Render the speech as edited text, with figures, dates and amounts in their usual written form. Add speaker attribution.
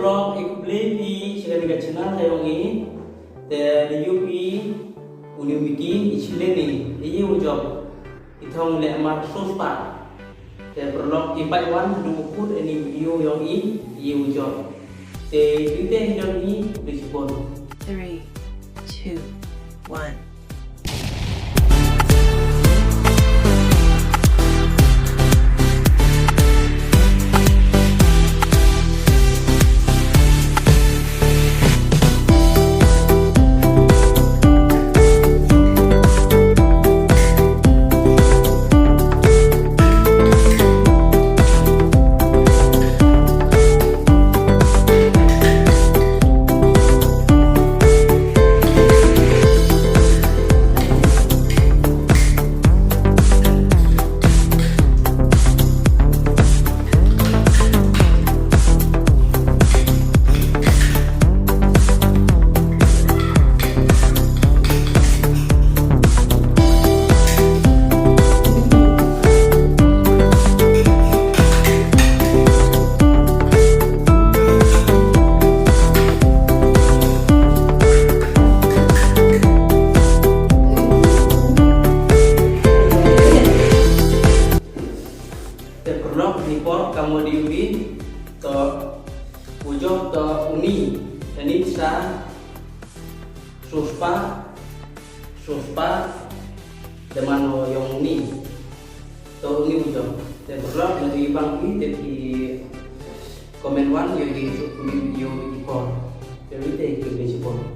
Speaker 1: prolog ikut beli sila dekat channel saya wangi the UP Unimiki ichileni ini ujok itong le amat sospa the prolog ipai wan du put ini video yang ini ujok the kita hidup ini disebut
Speaker 2: 3, 2, 1.
Speaker 1: Pernah nipor kamu diubi to ujok to uni ini sa suspa dengan yang uni to uni ujok dan pernah dari bangki dari komen one yang di video nipor jadi itu yang